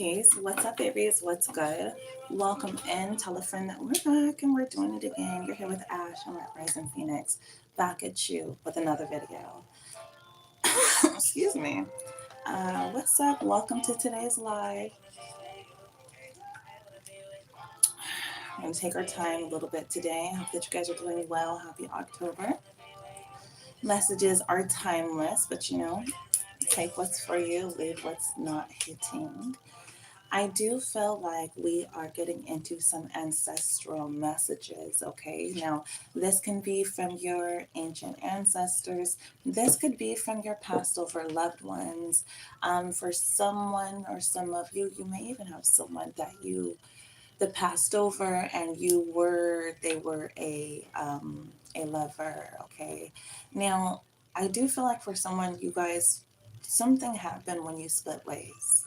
Okay, so what's up, babies? What's good? Welcome in. Tell a friend that we're back and we're doing it again. You're here with Ash and Rising Phoenix, back at you with another video. Excuse me. What's up? Welcome to today's live. We're going to take our time a little bit today. I hope that you guys are doing well. Happy October. Messages are timeless, but take what's for you, leave what's not hitting. I do feel like we are getting into some ancestral messages, okay? Now, this can be from your ancient ancestors. This could be from your past over loved ones. For someone or some of you, you may even have someone that passed over and they were a lover, okay? Now, I do feel like for someone, you guys, something happened when you split ways.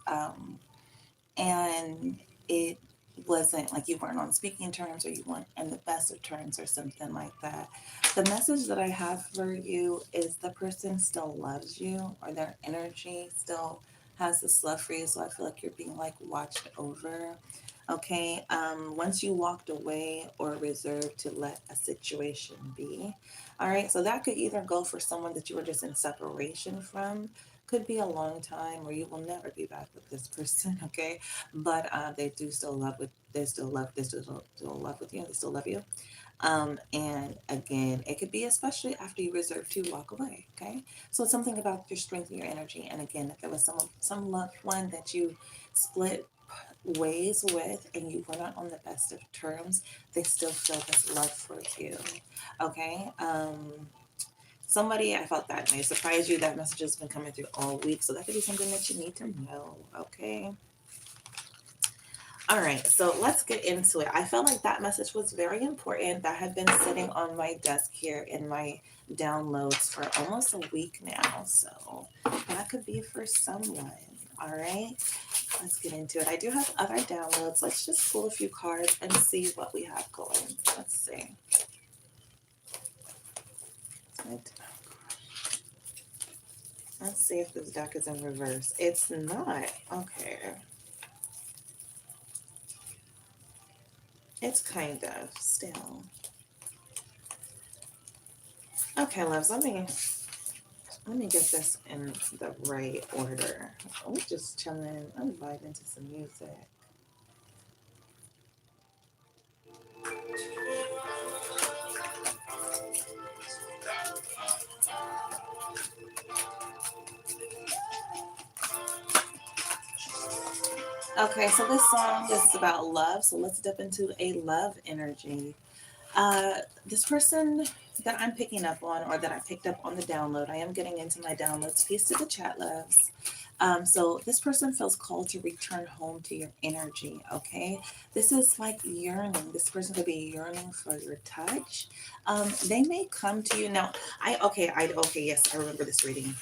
And it wasn't like you weren't on speaking terms or you weren't in the best of terms or something like that. The message that I have for you is the person still loves you, or their energy still has this love for you. So I feel like you're being like watched over. Okay. Once you walked away or reserved to let a situation be. All right. So that could either go for someone that you were just in separation from, could be a long time, or you will never be back with this person. Okay, but they do still love with they still love with you, and they still love you. And again, it could be especially after you reserve to walk away. Okay, so it's something about your strength and your energy. And again, if there was some loved one that you split ways with and you were not on the best of terms, they still feel this love for you. Okay. Somebody, I felt that may surprise you. That message has been coming through all week, so that could be something that you need to know. Okay. All right, so let's get into it. I felt like that message was very important. That had been sitting on my desk here in my downloads for almost a week now. So that could be for someone. All right, let's get into it. I do have other downloads. Let's just pull a few cards and see what we have going. Let's see. Let's see if this deck is in reverse. It's not. Okay. It's kind of still. Okay, loves, let me get this in the right order. We're just chilling. I'm vibing to some music. Okay, so this song is about love. So let's dip into a love energy. This person that I'm picking up on, or that I picked up on the download, I am getting into my downloads. Peace to the chat, loves. So this person feels called to return home to your energy. Okay, this is like yearning. This person could be yearning for your touch. They may come to you now. Yes, I remember this reading.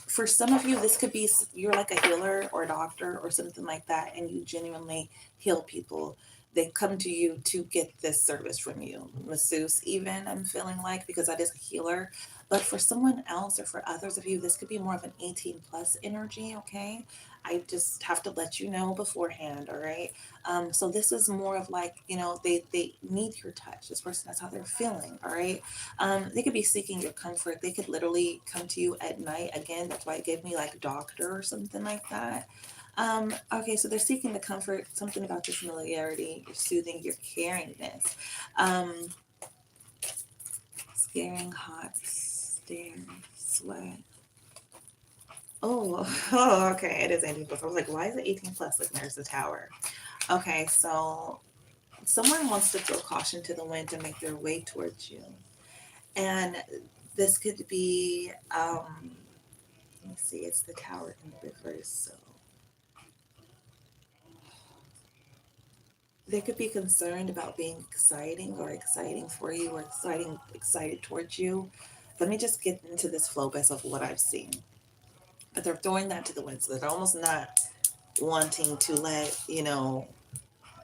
For some of you, this could be you're like a healer or a doctor or something like that, and you genuinely heal people. They come to you to get this service from you. Masseuse, even, I'm feeling like, because that is a healer. But for someone else or for others of you, this could be more of an 18 plus energy, okay? I just have to let you know beforehand, all right? So this is more of like, they need your touch. This person, that's how they're feeling, all right? They could be seeking your comfort. They could literally come to you at night. Again, that's why it gave me like doctor or something like that. Okay, so they're seeking the comfort, something about your familiarity, your soothing, your caringness. Um, Scaring, hot, stare, sweat. Oh, oh, okay, it is 18 plus. I was like, why is it 18 plus? Like, there's the tower. Okay, so someone wants to throw caution to the wind to make their way towards you. And this could be, let me see, it's the tower in reverse. So they could be concerned about being exciting or exciting for you or excited towards you. Let me just get into this flow best of what I've seen. But they're throwing that to the wind. So they're almost not wanting to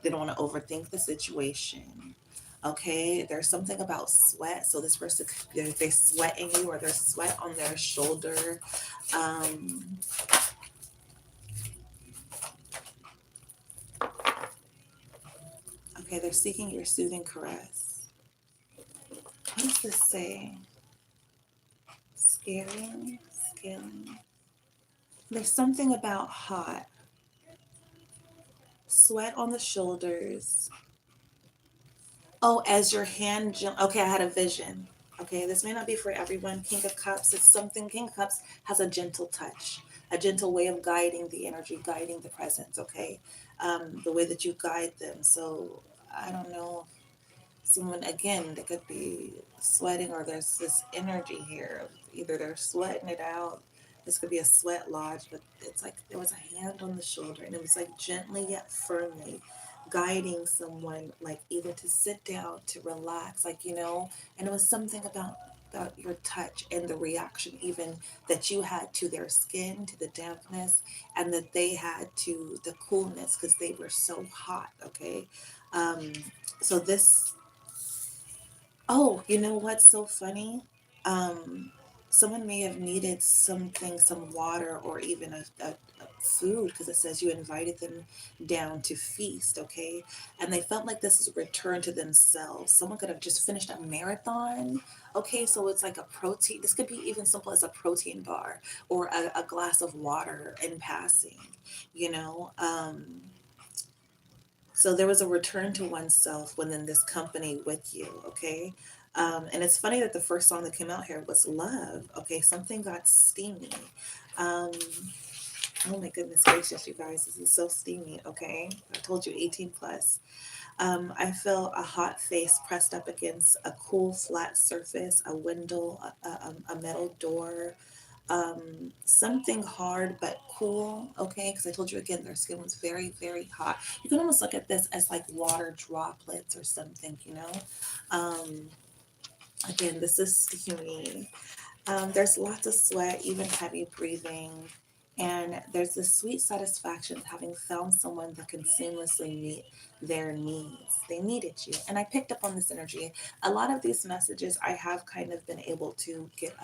they don't want to overthink the situation. Okay, there's something about sweat. So this person, they sweating you, or there's sweat on their shoulder. Um, Okay, they're seeking your soothing caress. What does this say? Scaring, scaling. There's something about hot. Sweat on the shoulders. Oh, as your hand, okay, I had a vision. Okay, this may not be for everyone. King of Cups, it's something, King of Cups has a gentle touch, a gentle way of guiding the energy, guiding the presence, okay? The way that you guide them. So I don't know, someone, again, that could be sweating, or there's this energy here. Either they're sweating it out. This could be a sweat lodge, but it's like there was a hand on the shoulder, and it was like gently yet firmly guiding someone, like either to sit down, to relax, like, and it was something about your touch and the reaction even that you had to their skin, to the dampness, and that they had to the coolness because they were so hot, okay? um so this Oh, you know what's so funny? Um, Someone may have needed something, some water, or even a food, because it says you invited them down to feast, okay? And they felt like this is a return to themselves. Someone could have just finished a marathon, okay? So it's like a protein. This could be even simple as a protein bar or a glass of water in passing, you know? So there was a return to oneself within this company with you, okay? And it's funny that the first song that came out here was Love, okay? Something got steamy. Um, oh my goodness gracious, you guys, this is so steamy, okay? I told you 18 plus. I feel a hot face pressed up against a cool flat surface, a window, a metal door, something hard but cool, okay? Because I told you again, their skin was very, very hot. You can almost look at this as like water droplets or something, you know? Um, Again, this is steamy. There's lots of sweat, even heavy breathing. And there's this sweet satisfaction of having found someone that can seamlessly meet their needs. They needed you. And I picked up on this energy. A lot of these messages I have kind of been able to get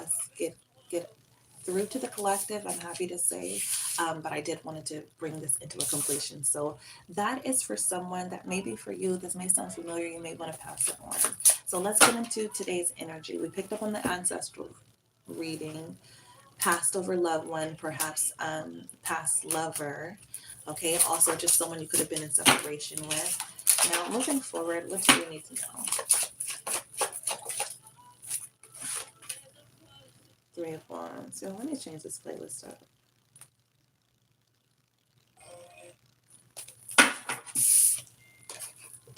through to the collective, I'm happy to say. But I did wanted to bring this into a completion. So that is for someone that maybe for you, this may sound familiar, you may want to pass it on. So let's get into today's energy. We picked up on the ancestral reading, past over loved one, perhaps past lover. Okay, also just someone you could have been in separation with. Now, moving forward, what do you need to know? Three of Wands. So let me change this playlist up.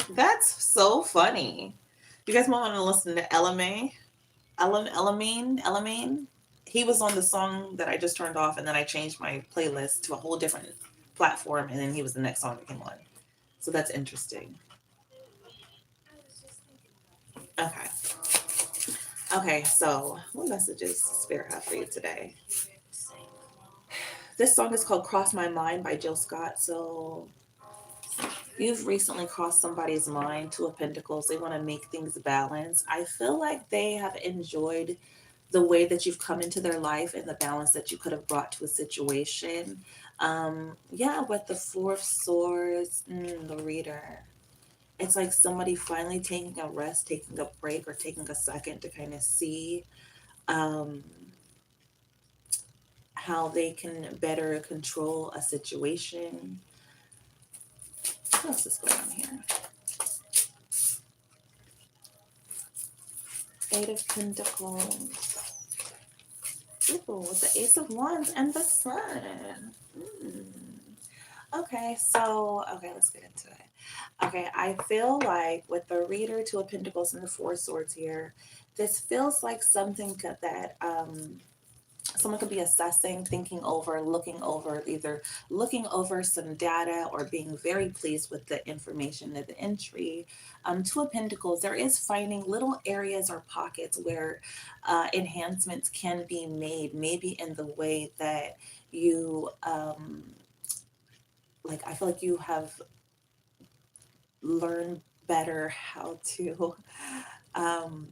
That's so funny. You guys might want to listen to Elamine. He was on the song that I just turned off, and then I changed my playlist to a whole different platform, and then he was the next song that came on. So that's interesting. Okay. Okay, so what messages does Spirit have for you today? This song is called Cross My Mind by Jill Scott. So you've recently crossed somebody's mind, Two of Pentacles. They want to make things balanced. I feel like they have enjoyed the way that you've come into their life and the balance that you could have brought to a situation. Yeah, with the Four of Swords, the reader. It's like somebody finally taking a rest, taking a break, or taking a second to kind of see um, how they can better control a situation. What else is going on here? Eight of Pentacles. Ooh, with the Ace of Wands and the Sun. Okay, so, okay, let's get into it. Okay, I feel like with the reader, Two of Pentacles and the Four of Swords here, this feels like something that someone could be assessing, thinking over, looking over, either looking over some data or being very pleased with the information of the entry. Two of Pentacles, there is finding little areas or pockets where enhancements can be made, maybe in the way that you, like, I feel like you have learned better how to um,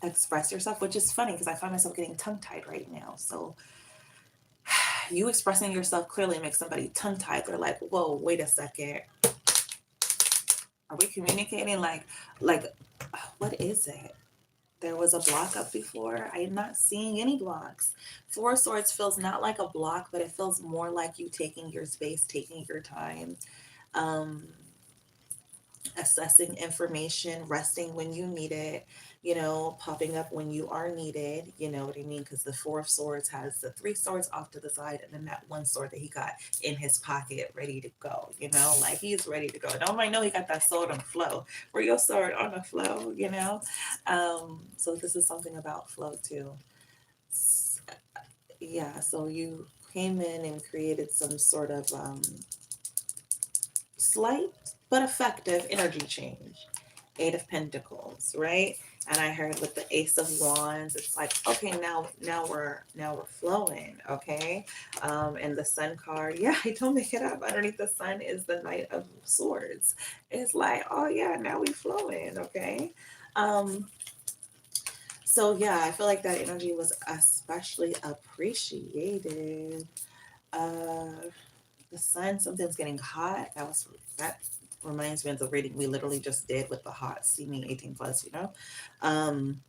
express yourself, which is funny because I find myself getting tongue tied right now. So, you expressing yourself clearly makes somebody tongue tied. They're like, whoa, wait a second. Are we communicating like what is it? There was a block up before. I am not seeing any blocks. Four of Swords feels not like a block, but it feels more like you taking your space, taking your time. Um, Assessing information, resting when you need it, popping up when you are needed, you know what I mean? Because the Four of Swords has the three swords off to the side and then that one sword that he got in his pocket ready to go, like he's ready to go. Nobody know he got that sword on the flow. Where your sword on the flow. So this is something about flow too. Yeah, so you came in and created some sort of slight but effective energy change. Eight of Pentacles, right? And I heard with the Ace of Wands, it's like, okay, now we're flowing, okay? And the Sun card, yeah, I don't make it up. Underneath the Sun is the Knight of Swords. It's like, oh yeah, now we flowing, okay? Um, so yeah, I feel like that energy was especially appreciated. Uh, the Sun, something's getting hot. That reminds me of the reading we literally just did with the hot steamy 18 plus. Um,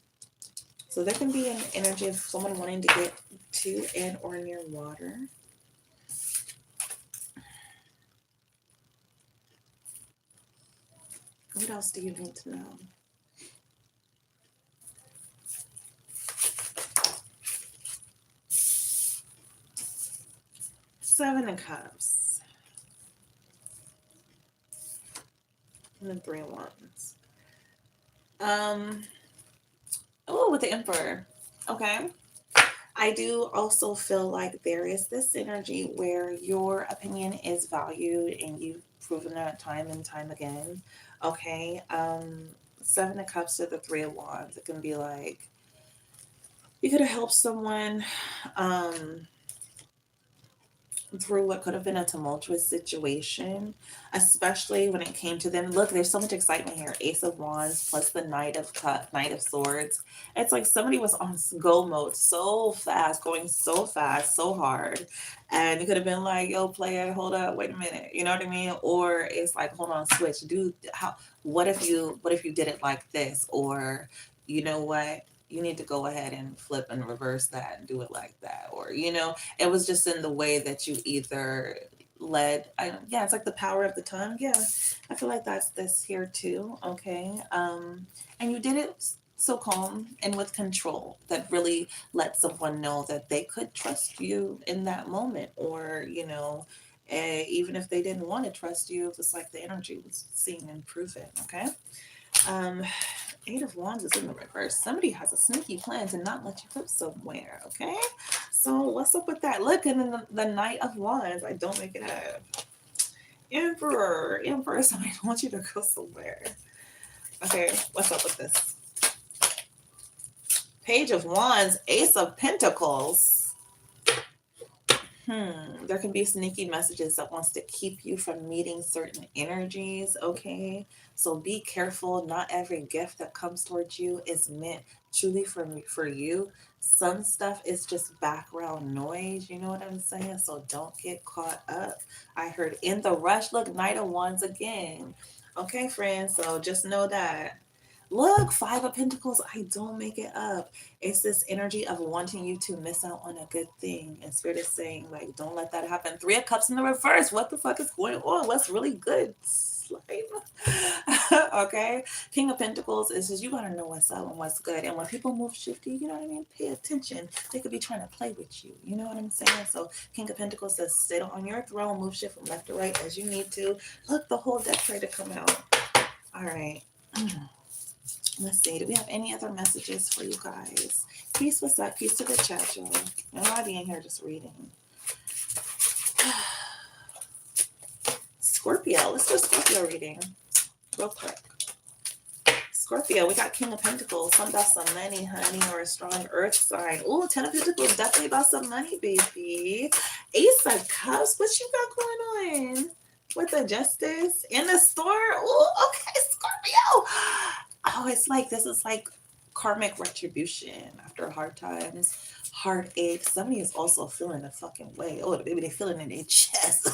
so there can be an energy of someone wanting to get to and or near water. What else do you need to know? Seven of Cups and then Three of Wands. Um, oh, with the Emperor. Okay. I do also feel like there is this energy where your opinion is valued and you've proven that time and time again. Okay. Seven of Cups to the Three of Wands. It can be like you could have helped someone through what could have been a tumultuous situation, especially when it came to them. Look, there's so much excitement here. Ace of Wands plus the Knight of Swords. It's like somebody was on go mode so fast, going so fast, so hard. And you could have been like, yo, player, hold up, wait a minute. You know what I mean? Or it's like, hold on, switch. Dude, what if you did it like this? Or you know what? You need to go ahead and flip and reverse that and do it like that. Or, it was just in the way that you either led. Yeah, it's like the power of the tongue. Yeah, I feel like that's this here too. Okay. And you did it so calm and with control that really let someone know that they could trust you in that moment. Or, even if they didn't want to trust you, it was like the energy was seen and proven. Okay. um Eight of Wands is in the reverse. Somebody has a sneaky plan to not let you go somewhere, okay? So what's up with that? Look, and then the Knight of Wands. I don't make it up. Emperor, somebody wants you to go somewhere. Okay, what's up with this? Page of Wands, Ace of Pentacles. There can be sneaky messages that wants to keep you from meeting certain energies, okay? So be careful. Not every gift that comes towards you is meant truly for you. Some stuff is just background noise, you know what I'm saying? So don't get caught up. I heard in the rush, look, Knight of Wands again. Okay, friends, so just know that. Look, Five of Pentacles, I don't make it up. It's this energy of wanting you to miss out on a good thing. And Spirit is saying, like, don't let that happen. Three of Cups in the reverse. What the fuck is going on? What's really good? Okay. King of Pentacles is just, you gotta know what's up and what's good. And when people move shifty, you know what I mean? Pay attention. They could be trying to play with you. You know what I'm saying? So King of Pentacles says, sit on your throne, move shift from left to right as you need to. Look, the whole deck tried to come out. All right. Let's see. Do we have any other messages for you guys? Peace, what's up? Peace to the chat, y'all. Nobody in here just reading. Scorpio. Let's do a Scorpio reading real quick. Scorpio, we got King of Pentacles. Something about some money, honey, or a strong earth sign. Ooh, 10 of Pentacles, definitely about some money, baby. Ace of Cups, what you got going on? With the Justice in the store? Ooh, okay, Scorpio. Oh, it's like, this is like karmic retribution after hard times, heartache. Somebody is also feeling a fucking way. Oh, baby, they feeling it in their chest.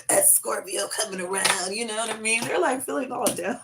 That Scorpio coming around, you know what I mean? They're like feeling all down.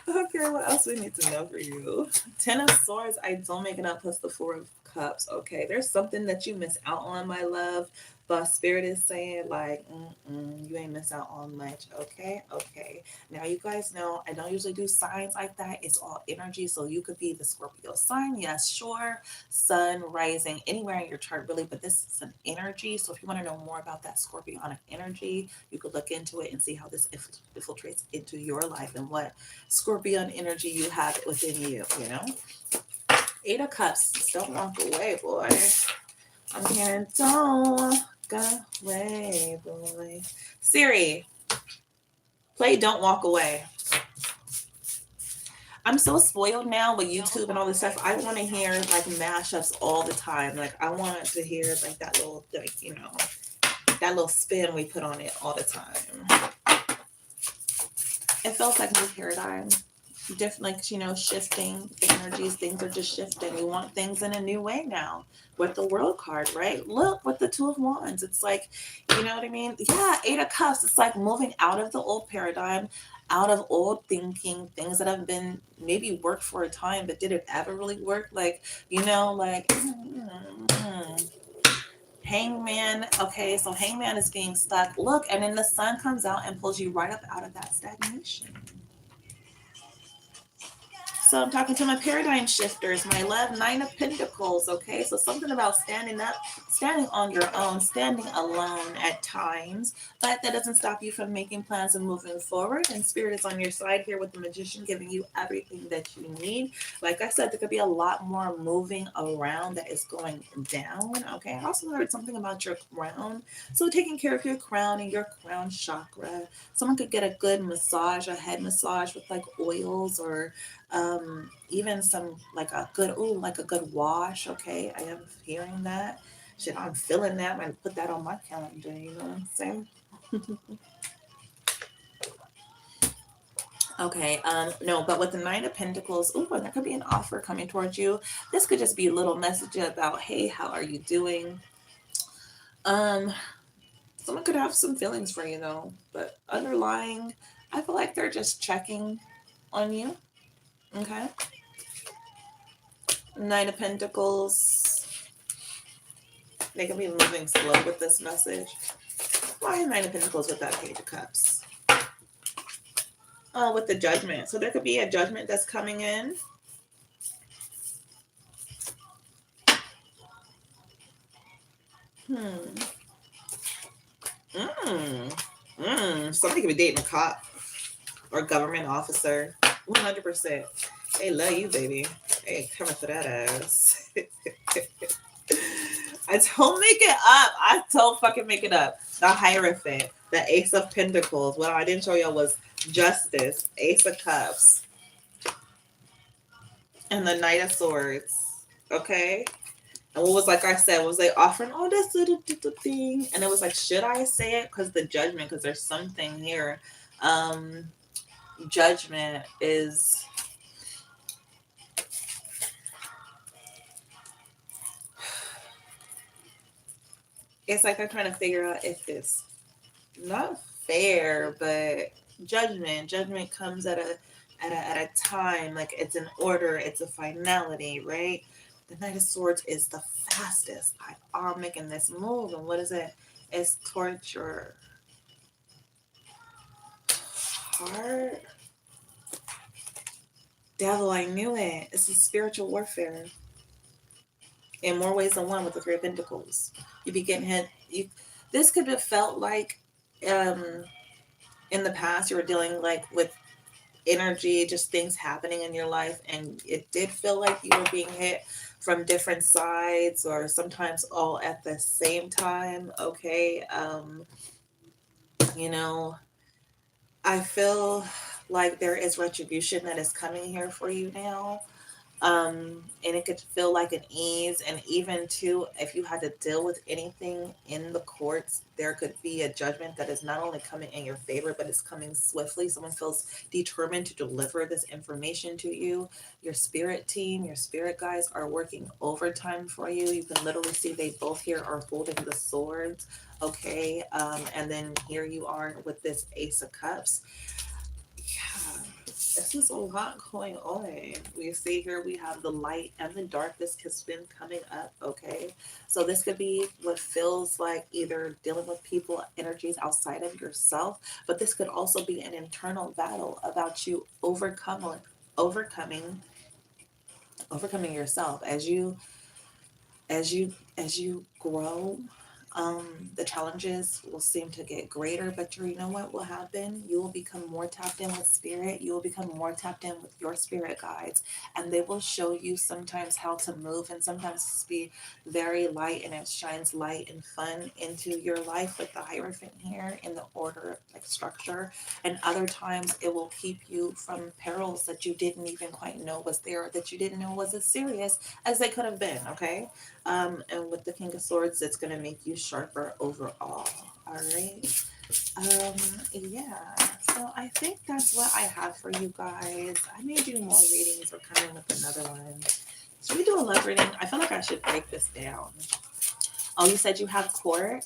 Okay, what else we need to know for you? Ten of Swords, I don't make it up, plus the Four of Cups. Okay, there's something that you miss out on, my love. But Spirit is saying, like, you ain't miss out on much. Okay, okay. Now, you guys know I don't usually do signs like that. It's all energy. So you could be the Scorpio sign, yes, sure. Sun, rising, anywhere in your chart, really. But this is an energy. So if you want to know more about that Scorpionic energy, you could look into it and see how this infiltrates into your life and what Scorpion energy you have within you, you know? Eight of Cups. Don't walk away, boy. I'm hearing don't go away, boy. Siri, play Don't Walk Away. I'm so spoiled now with YouTube and all this stuff. I want to hear like mashups all the time. Like I want to hear like that little, like, you know, that little spin we put on it all the time. It feels like a new paradigm. Different, like, you know, shifting energies. Things are just shifting. We want things in a new way now with the World card, right? Look, with the Two of Wands, it's like, you know what I mean? Yeah, Eight of Cups. It's like moving out of the old paradigm, out of old thinking, things that have been maybe worked for a time, but did it ever really work? Like, you know, like Hangman. Okay, so Hangman is being stuck. Look, and then the sun comes out and pulls you right up out of that stagnation. So I'm talking to my paradigm shifters, my love, Nine of Pentacles, okay? So something about standing up, standing on your own, standing alone at times, but that doesn't stop you from making plans and moving forward. And Spirit is on your side here with the Magician, giving you everything that you need. Like I said, there could be a lot more moving around that is going down, okay? I also heard something about your crown. So taking care of your crown and your crown chakra. Someone could get a good massage, a head massage with like oils or even some like a good, ooh, like a good wash. Okay, I am hearing that. Shit, I'm feeling that. I'm gonna put that on my calendar. You know what I'm saying? Okay, no, but with the Nine of Pentacles, ooh, and there could be an offer coming towards you. This could just be a little message about, hey, how are you doing? Um, Someone could have some feelings for you though, but underlying, I feel like they're just checking on you. Okay, Nine of Pentacles. They can be moving slow with this message. Why Nine of Pentacles with that Page of Cups? Oh, with the Judgment. So there could be a judgment that's coming in. Somebody could be dating a cop or government officer. 100%. They love you, baby. They coming for that ass. I don't make it up. I don't fucking make it up. The Hierophant, the Ace of Pentacles. What I didn't show y'all was Justice, Ace of Cups, and the Knight of Swords. Okay? And what was, like I said, was they offering all this little thing? And it was like, should I say it? Because the judgment, because there's something here. Judgment is, it's like I'm trying to figure out if it's not fair, but judgment comes at a time, like it's an order, it's a finality, right? The Knight of Swords is the fastest. I'm making this move, and what is it? It's towards your heart. Devil, I knew it. It's a spiritual warfare in more ways than one with the Three of Pentacles. You be getting hit. This could have felt like, um, in the past you were dealing like with energy, just things happening in your life, and it did feel like you were being hit from different sides or sometimes all at the same time. Okay, you know, I feel like there is retribution that is coming here for you now. And it could feel like an ease. And even too, if you had to deal with anything in the courts, there could be a judgment that is not only coming in your favor, but it's coming swiftly. Someone feels determined to deliver this information to you. Your spirit team, your spirit guys are working overtime for you. You can literally see they both here are holding the swords. Okay. And then here you are with this Ace of Cups. Yeah, this is a lot going on. We see here we have the light and the dark. This has been coming up, okay? So this could be what feels like either dealing with people, energies outside of yourself, but this could also be an internal battle about you overcoming, overcoming yourself as you grow. The challenges will seem to get greater, but you know what will happen? You will become more tapped in with spirit. You will become more tapped in with your spirit guides, and they will show you sometimes how to move, and sometimes it's be very light, and it shines light and fun into your life with the Hierophant here in the order like structure. And other times it will keep you from perils that you didn't even quite know was there, that you didn't know was as serious as they could have been. Okay. And with the King of Swords, it's going to make you sharper overall. All right. Um, yeah. So I think that's what I have for you guys. I may do more readings. We're coming with another one. Should we do a love reading? I feel like I should break this down. Oh, you said you have court?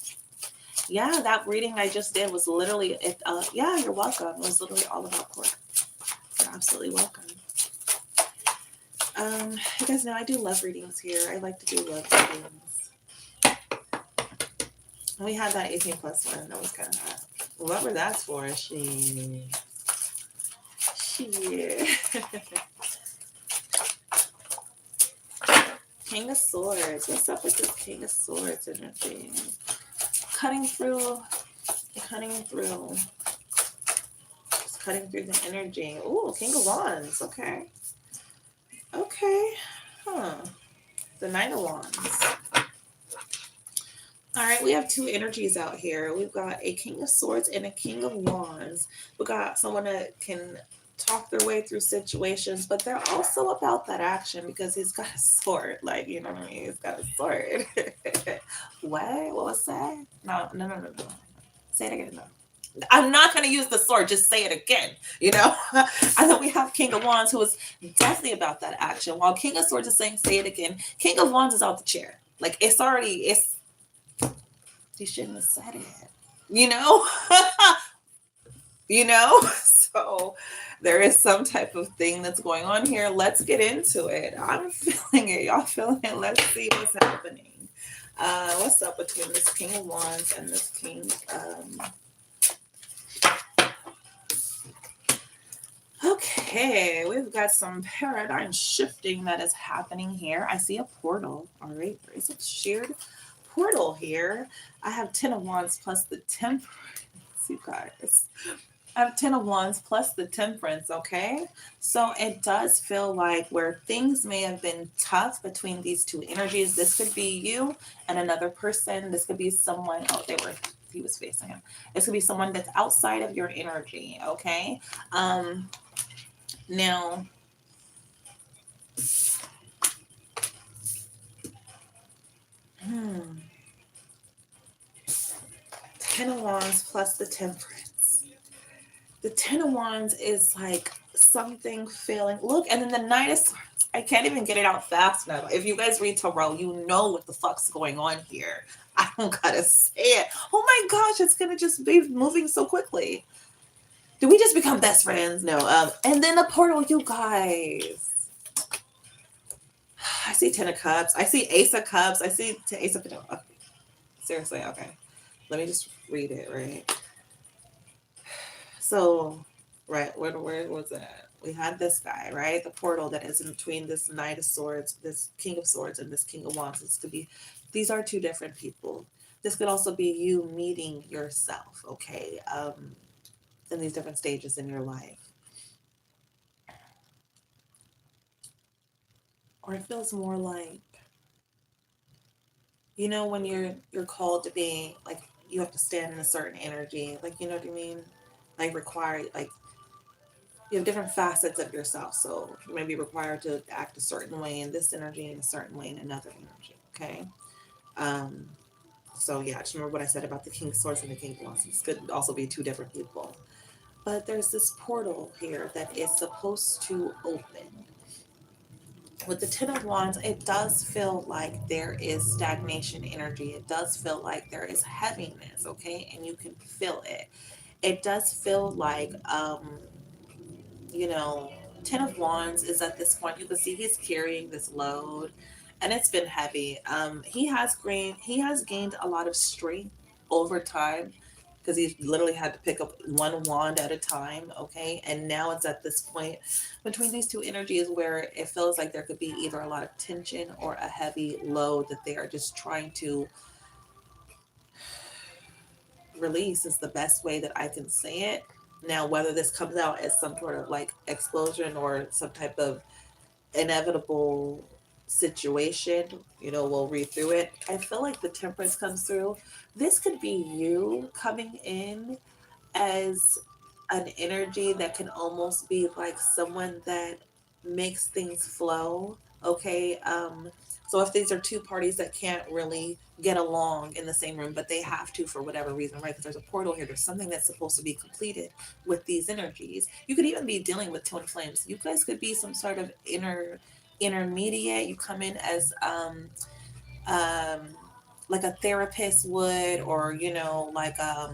Yeah, that reading I just did was literally it. Yeah, you're welcome. It was literally all about court. You're absolutely welcome. You guys know I do love readings here. I like to do love readings. We had that 18 plus one. That was kind of hot. Whoever that's for, she. King of Swords. What's up with this King of Swords energy? Cutting through. Cutting through. Just cutting through the energy. Ooh, King of Wands. Okay. Okay. Huh. The Knight of Wands. All right, we have two energies out here. We've got a King of Swords and a King of Wands. We got someone that can talk their way through situations, but they're also about that action because he's got a sword. Like, you know what I mean? He's got a sword. What? What was that? No, no, no, no, no. Say it again. No. I'm not going to use the sword. Just say it again. You know, I know we have King of Wands who is definitely about that action. While King of Swords is saying, say it again. King of Wands is out the chair. Like it's you shouldn't have said it. You know? You know? So there is some type of thing that's going on here. Let's get into it. I'm feeling it. Y'all feeling it? Let's see what's happening. What's up between this King of Wands and this King? Okay, we've got some paradigm shifting that is happening here. I see a portal. All right, there is a shared portal here. I have 10 of Wands plus the Temperance, you guys. I have 10 of Wands plus the Temperance, okay? So it does feel like where things may have been tough between these two energies. This could be you and another person. This could be someone, he was facing him. This could be someone that's outside of your energy, okay? Now, hmm, 10 of Wands plus the Temperance. The 10 of Wands is like something failing. Look, and then the Knight of Swords. I can't even get it out fast enough. If you guys read tarot, you know what the fuck's going on here. I don't gotta say it. Oh my gosh, it's gonna just be moving so quickly. Did we just become best friends? No. And then the portal, you guys. I see 10 of Cups. I see Ace of Cups. I see Ace of Pentacles. Okay. Seriously, okay. Let me just read it, right? So, right, where was that? We had this guy, right? The portal that is in between this Knight of Swords, this King of Swords, and this King of Wands. This could be, these are two different people. This could also be you meeting yourself, okay? In these different stages in your life. Or it feels more like, you know, when you're called to be like you have to stand in a certain energy, like you know what I mean? Like required, like You have different facets of yourself. So you may be required to act a certain way in this energy and a certain way in another energy. Okay. Um, so yeah, just remember what I said about the King of Swords and the King of Wands. This could also be two different people. But there's this portal here that is supposed to open. With the Ten of Wands, it does feel like there is stagnation energy. It does feel like there is heaviness, okay? And you can feel it. It does feel like, you know, Ten of Wands is at this point, you can see he's carrying this load and it's been heavy. He has gained a lot of strength over time because he's literally had to pick up one wand at a time, okay? And now it's at this point between these two energies where it feels like there could be either a lot of tension or a heavy load that they are just trying to release, is the best way that I can say it. Now, whether this comes out as some sort of like explosion or some type of inevitable situation, we'll read through it. I feel like the Temperance comes through. This could be you coming in as an energy that can almost be like someone that makes things flow. Okay. So if these are two parties that can't really get along in the same room, but they have to for whatever reason, right? Because there's a portal here, there's something that's supposed to be completed with these energies. You could even be dealing with twin flames. You guys could be some sort of intermediate. You come in as um like a therapist would, or like a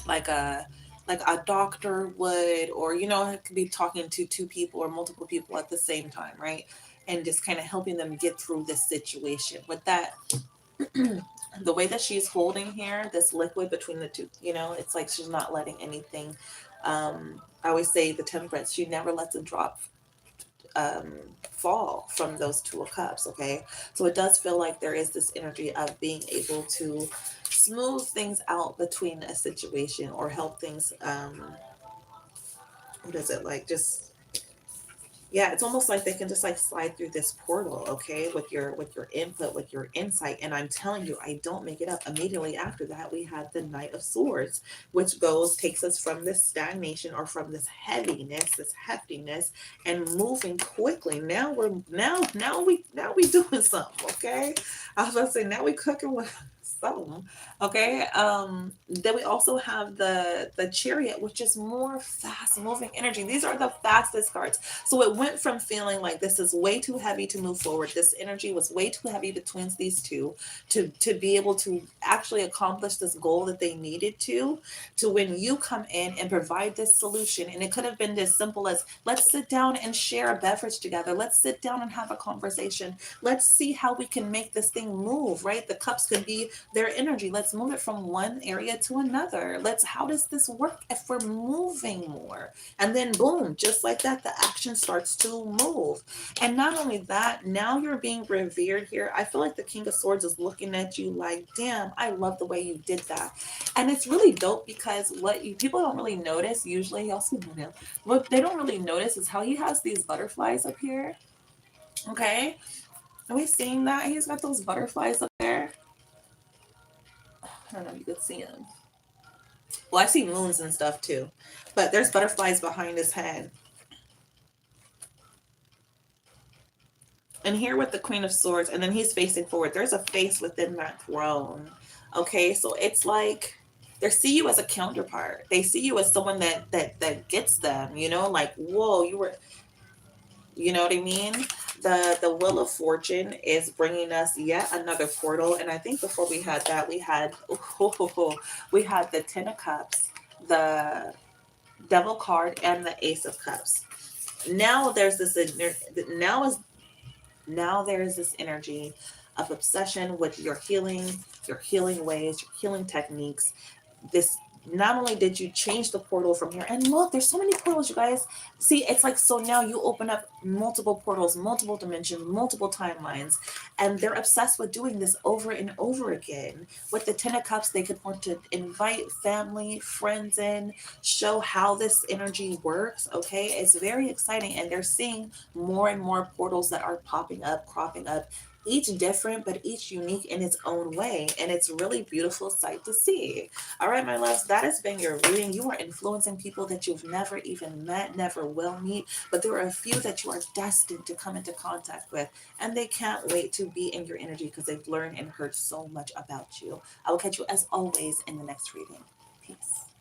like a doctor would, or it could be talking to two people or multiple people at the same time, right? And just kind of helping them get through this situation with that. The way that she's holding here this liquid between the two, it's like she's not letting anything. I always say the Temperance, she never lets a drop um, fall from those two of cups. Okay, so it does feel like there is this energy of being able to smooth things out between a situation or help things. What is it like? Just, yeah, it's almost like they can just like slide through this portal, okay, with your input, with your insight. And I'm telling you, I don't make it up. Immediately after that, we had the Knight of Swords, which takes us from this stagnation or from this heaviness, this heftiness, and moving quickly. Now we doing something, okay? I was about to say, now we cooking with something. Okay. Then we also have the Chariot, which is more fast moving energy. These are the fastest cards. So it went from feeling like this is way too heavy to move forward. This energy was way too heavy between these two to be able to actually accomplish this goal that they needed to when you come in and provide this solution. And it could have been as simple as, let's sit down and share a beverage together. Let's sit down and have a conversation. Let's see how we can make this thing move, right? The cups could be their energy. Let's move it from one area to another. How does this work if we're moving more? And then boom, just like that, the action starts to move. And not only that, now you're being revered here. I feel like the King of Swords is looking at you like, damn, I love the way you did that. And it's really dope because people don't really notice usually, also, what they don't really notice is how he has these butterflies up here. Okay. Are we seeing that? He's got those butterflies up there. I don't know if you could see them. Well, I see moons and stuff too. But there's butterflies behind his head. And here with the Queen of Swords, and then he's facing forward. There's a face within that throne. Okay, so it's like they see you as a counterpart. They see you as someone that gets them. Like, whoa, you know what I mean? The Wheel of Fortune is bringing us yet another portal, and I think before we had that, we had the Ten of Cups, the Devil card, and the Ace of Cups. Now there's this now is now there is this energy of obsession with your healing ways, your healing techniques. This, not only did you change the portal from here, and look, there's so many portals, you guys. See, it's like, so now you open up multiple portals, multiple dimensions, multiple timelines, and they're obsessed with doing this over and over again. With the Ten of Cups, they could want to invite family, friends in, show how this energy works. Okay, it's very exciting, and they're seeing more and more portals that are popping up, cropping up, each different, but each unique in its own way. And it's really beautiful sight to see. All right, my loves, that has been your reading. You are influencing people that you've never even met, never will meet, but there are a few that you are destined to come into contact with, and they can't wait to be in your energy because they've learned and heard so much about you. I will catch you as always in the next reading. Peace.